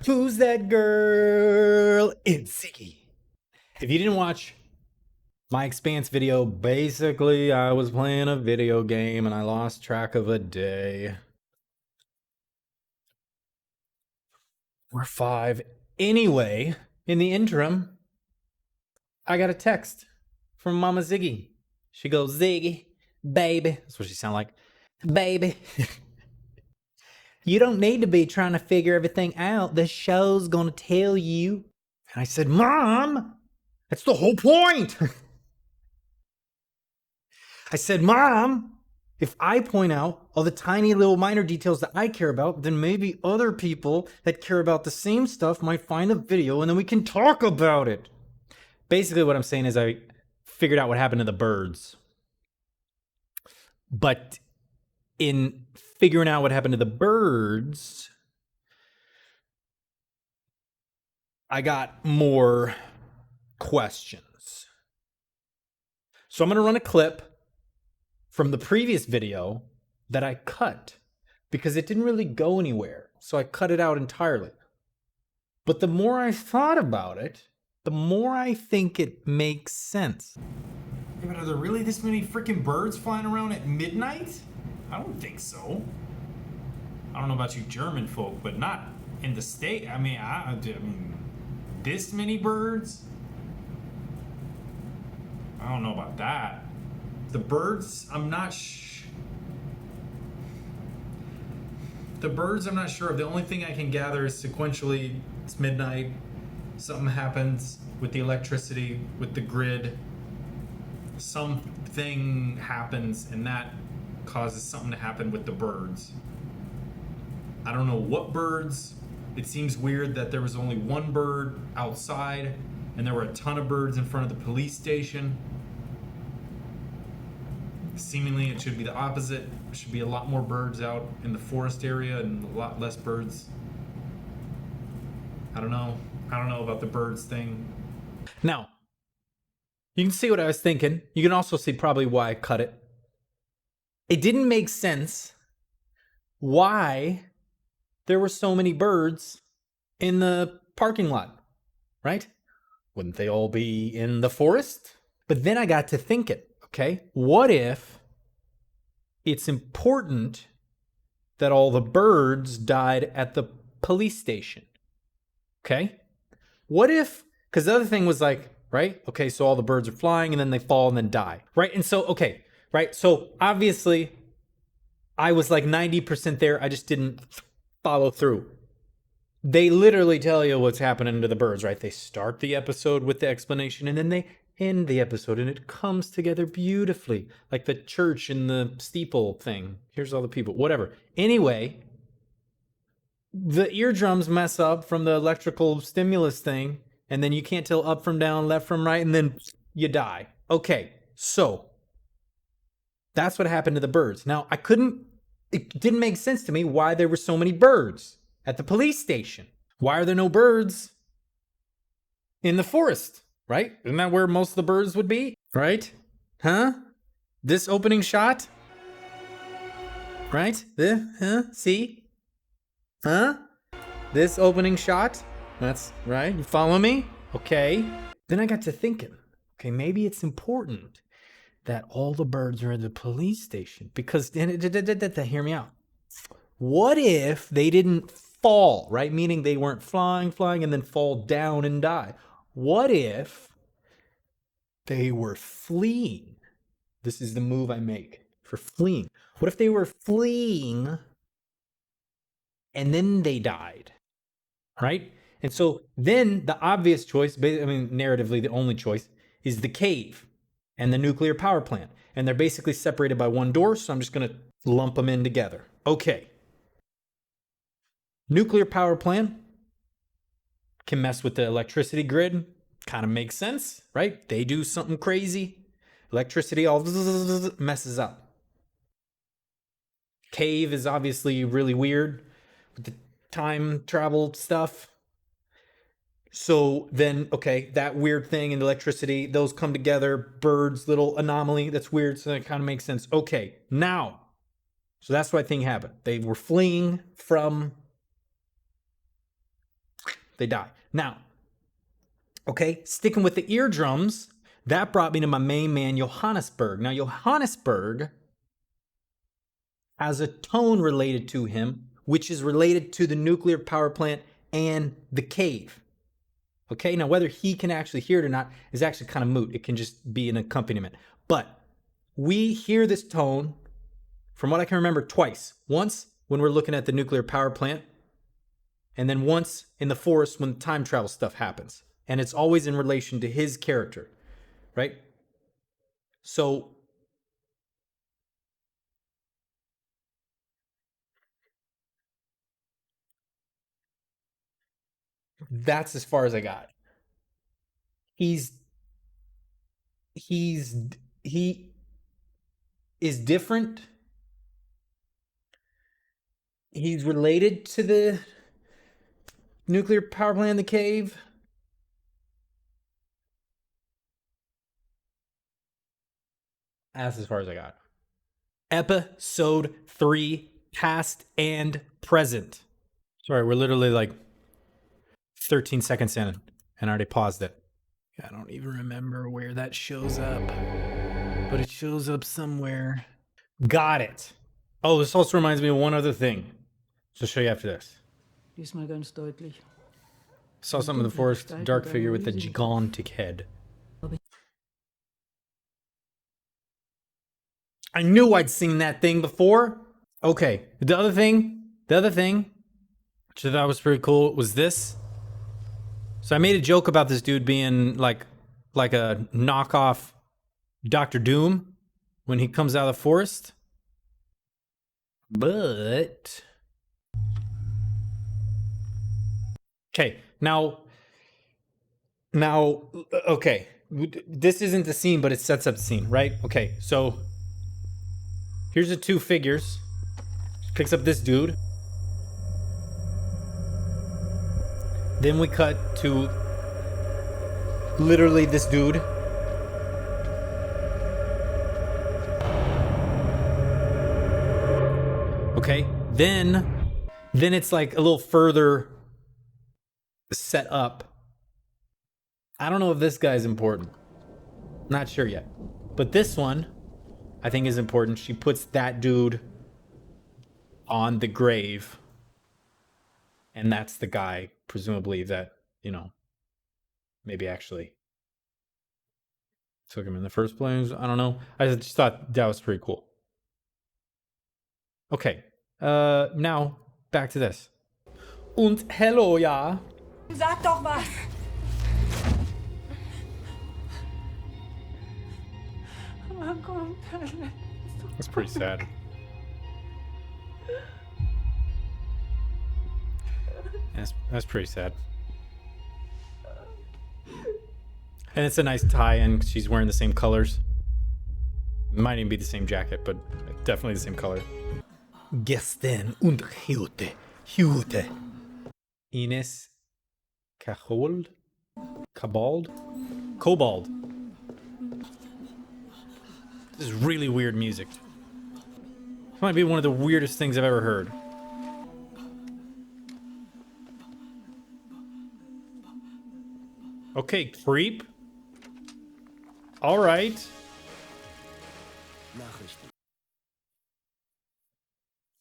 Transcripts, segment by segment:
Who's that girl? It's Ziggy. If you didn't watch my Expanse video, basically I was playing a video game and I lost track of a day. We're 5. Anyway, in the interim, I got a text from Mama Ziggy. She goes, Ziggy, baby. That's what she sound like. Baby. You don't need to be trying to figure everything out. The show's gonna tell you. And I said, Mom, that's the whole point. I said, Mom, if I point out all the tiny little minor details that I care about, then maybe other people that care about the same stuff might find the video and then we can talk about it. Basically what I'm saying is I figured out what happened to the birds. But in figuring out what happened to the birds, I got more questions. So I'm going to run a clip from the previous video that I cut because it didn't really go anywhere. So I cut it out entirely. But the more I thought about it, the more I think it makes sense. Yeah, but are there really this many freaking birds flying around at midnight? I don't think so. I don't know about you German folk, but not in the state. I mean, this many birds? I don't know about that. The birds, I'm not sure. The birds, I'm not sure. The only thing I can gather is sequentially, it's midnight. Something happens with the electricity, with the grid. Something happens, and that causes something to happen with the birds. I don't know what birds. It seems weird that there was only one bird outside, and there were a ton of birds in front of the police station. Seemingly it should be the opposite. There should be a lot more birds out in the forest area and a lot less birds. I don't know. I don't know about the birds thing. Now, you can see what I was thinking. You can also see probably why I cut it. It didn't make sense why there were so many birds in the parking lot, right? Wouldn't they all be in the forest? But then I got to thinking, okay, what if it's important that all the birds died at the police station? Okay? What if, because the other thing was like, right? Okay, so all the birds are flying and then they fall and then die, right? And so, okay, right? So obviously I was like 90% there. I just didn't follow through. They literally tell you what's happening to the birds, right? They start the episode with the explanation and then they end the episode and it comes together beautifully. Like the church and the steeple thing. Here's all the people, whatever. Anyway, the eardrums mess up from the electrical stimulus thing. And then you can't tell up from down, left from right, and then you die. Okay, so that's what happened to the birds. Now, it didn't make sense to me why there were so many birds at the police station. Why are there no birds in the forest, right? Isn't that where most of the birds would be, right? Huh? This opening shot? Right? See? Huh? This opening shot? That's right. You follow me? Okay. Then I got to thinking, okay, maybe it's important that all the birds are at the police station because hear me out. What if they didn't fall, right? Meaning they weren't flying and then fall down and die. What if they were fleeing? This is the move I make for fleeing. What if they were fleeing and then they died, right? And so then the obvious choice, narratively the only choice, is the cave and the nuclear power plant. And they're basically separated by one door, so I'm just going to lump them in together. Okay. Nuclear power plant can mess with the electricity grid. Kind of makes sense, right? They do something crazy. Electricity all messes up. Cave is obviously really weird with the time travel stuff. So then, okay, that weird thing and electricity, those come together, birds, little anomaly, that's weird, so that kind of makes sense. Okay, now, so that's what I think happened. They were fleeing from They die. Now, okay, sticking with the eardrums, that brought me to my main man, Johannesburg. Now, Johannesburg has a tone related to him, which is related to the nuclear power plant and the cave. Okay, now whether he can actually hear it or not is actually kind of moot. It can just be an accompaniment. But we hear this tone, from what I can remember, twice. Once when we're looking at the nuclear power plant, and then once in the forest when time travel stuff happens. And it's always in relation to his character, right? So that's as far as I got. He's he is different. He's related to the nuclear power plant in the cave. That's as far as I got. Episode 3, past and present. Sorry, we're literally like 13 seconds in and I already paused it. I don't even remember where that shows up, but it shows up somewhere. Got it. Oh, this also reminds me of one other thing. So I'll show you after this. Diesmal ganz deutlich. Saw something in the forest, dark figure with a gigantic head. I knew I'd seen that thing before. Okay, the other thing, which I thought was pretty cool, was this. So I made a joke about this dude being like a knockoff Dr. Doom when he comes out of the forest. But okay, now okay, this isn't the scene, but it sets up the scene, right? Okay, so here's the two figures. Picks up this dude. Then we cut to literally this dude. Okay, then it's like a little further set up. I don't know if this guy's important. Not sure yet. But this one, I think, is important. She puts that dude on the grave. And that's the guy, presumably, that, you know, maybe actually took him in the first place. I don't know. I just thought that was pretty cool. Okay. Now, back to this. Und hello, ja. Sag doch was! That's pretty sad. That's pretty sad. And it's a nice tie-in. She's wearing the same colors. Might even be the same jacket, but definitely the same color. Gestern und heute. Ines Cobald? Cobald. This is really weird music. This might be one of the weirdest things I've ever heard. Okay, creep. All right.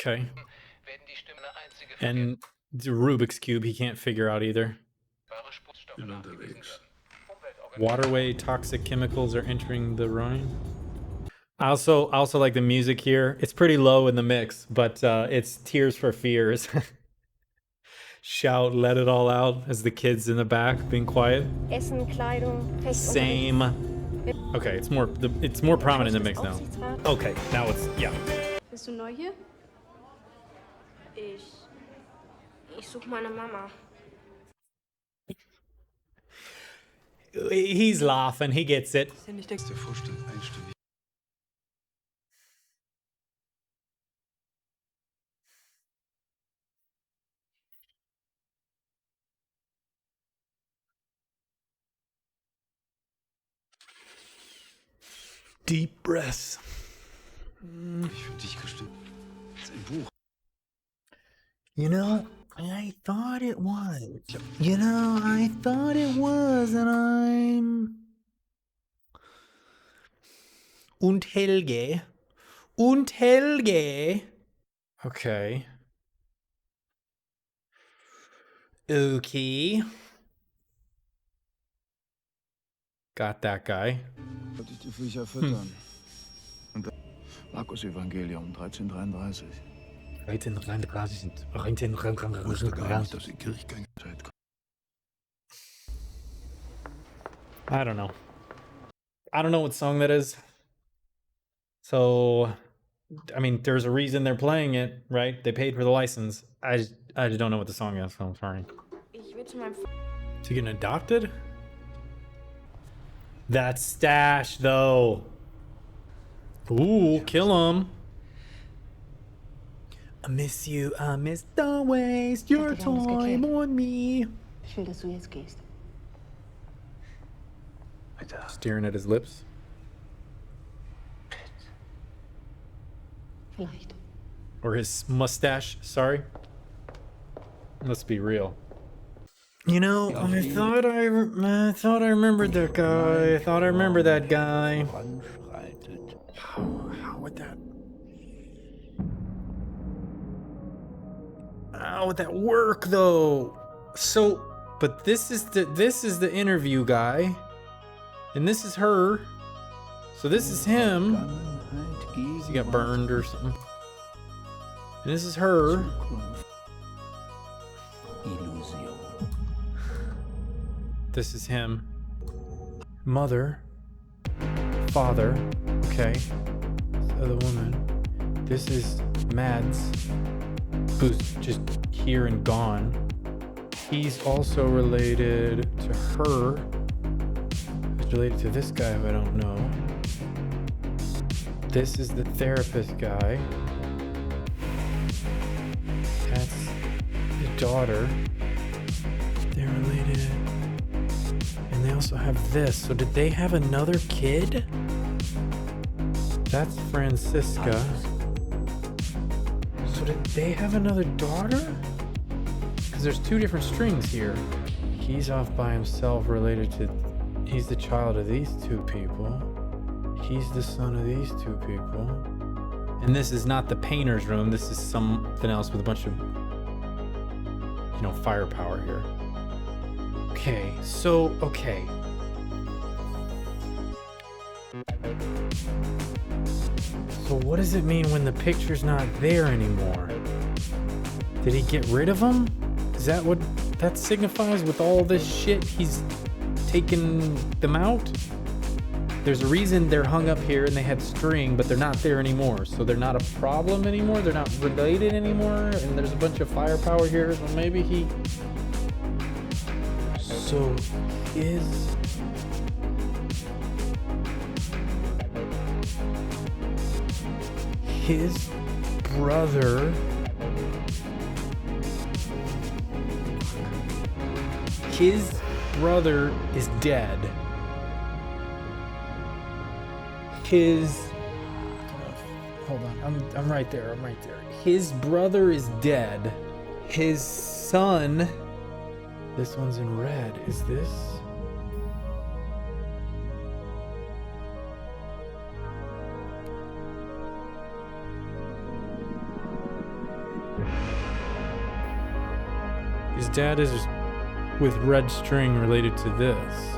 Okay. And the Rubik's Cube he can't figure out either. Waterway toxic chemicals are entering the Rhine. I also like the music here. It's pretty low in the mix, but it's Tears for Fears. Shout, let it all out as the kids in the back being quiet. Essen, Kleidung, Same. Okay, it's more prominent in the mix now. Okay, now it's yeah. Bist du neu hier? Ich suche meine Mama. He's laughing. He gets it. Deep breaths. You know, I thought it was. You know, I thought it was, and I'm... Und Helge. Und Helge. Okay. Okay. Got that guy. Wollte ich die Viecher füttern. Und dann Markus Evangelium 1333. 1333. Wusste gar nicht, dass die Kirchgängerzeit kommt. I don't know. I don't know what song that is. So, I mean, there's a reason they're playing it, right? They paid for the license. I just don't know what the song is, so I'm sorry. Ich will zu meinem Is he getting adopted? That stash, though. Ooh, kill him. I miss you, I miss the waste your hätte gern was time geklärt. on me. Ich will, dass du jetzt gehst. Staring at his lips. Vielleicht. Or his mustache, sorry. Let's be real. You know, I thought I remembered that guy. I thought I remembered that guy. How would that... How would that work, though? So, but this is the interview guy, and this is her. So this is him. He got burned or something. And this is her. This is him. Mother. Father. Okay. This other woman. This is Mads, who's just here and gone. He's also related to her. Who's related to this guy who I don't know. This is the therapist guy. That's the daughter. They're related. And they also have this. So did they have another kid? That's Francisca. So did they have another daughter? Because there's two different strings here. He's off by himself related to... He's the child of these two people. He's the son of these two people. And this is not the painter's room. This is something else with a bunch of, you know, firepower here. Okay, so, okay. So what does it mean when the picture's not there anymore? Did he get rid of them? Is that what that signifies with all this shit? He's taken them out? There's a reason they're hung up here and they had string, but they're not there anymore. So they're not a problem anymore. They're not related anymore. And there's a bunch of firepower here. So maybe he... So his brother... His brother is dead. Hold on, I'm right there, His brother is dead. His son, this one's in red, is this? His dad is with red string related to this.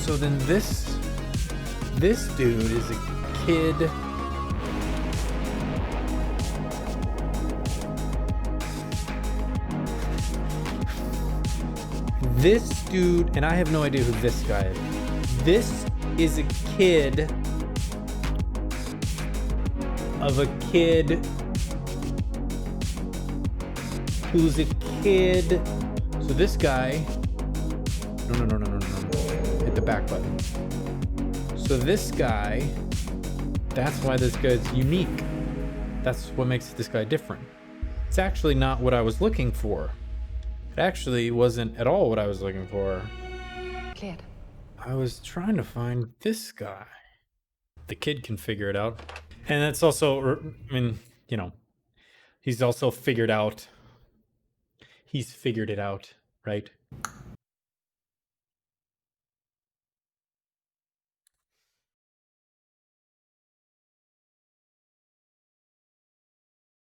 So then this dude is a kid. This dude, and I have no idea who this guy is. This is a kid of a kid who's a kid. So this guy, no. Hit the back button. So this guy, that's why this guy's unique. That's what makes this guy different. It's actually not what I was looking for. It actually wasn't at all what I was looking for. Klärt. I was trying to find this guy. The kid can figure it out. And that's also, I mean, you know, he's also figured out. He's figured it out, right?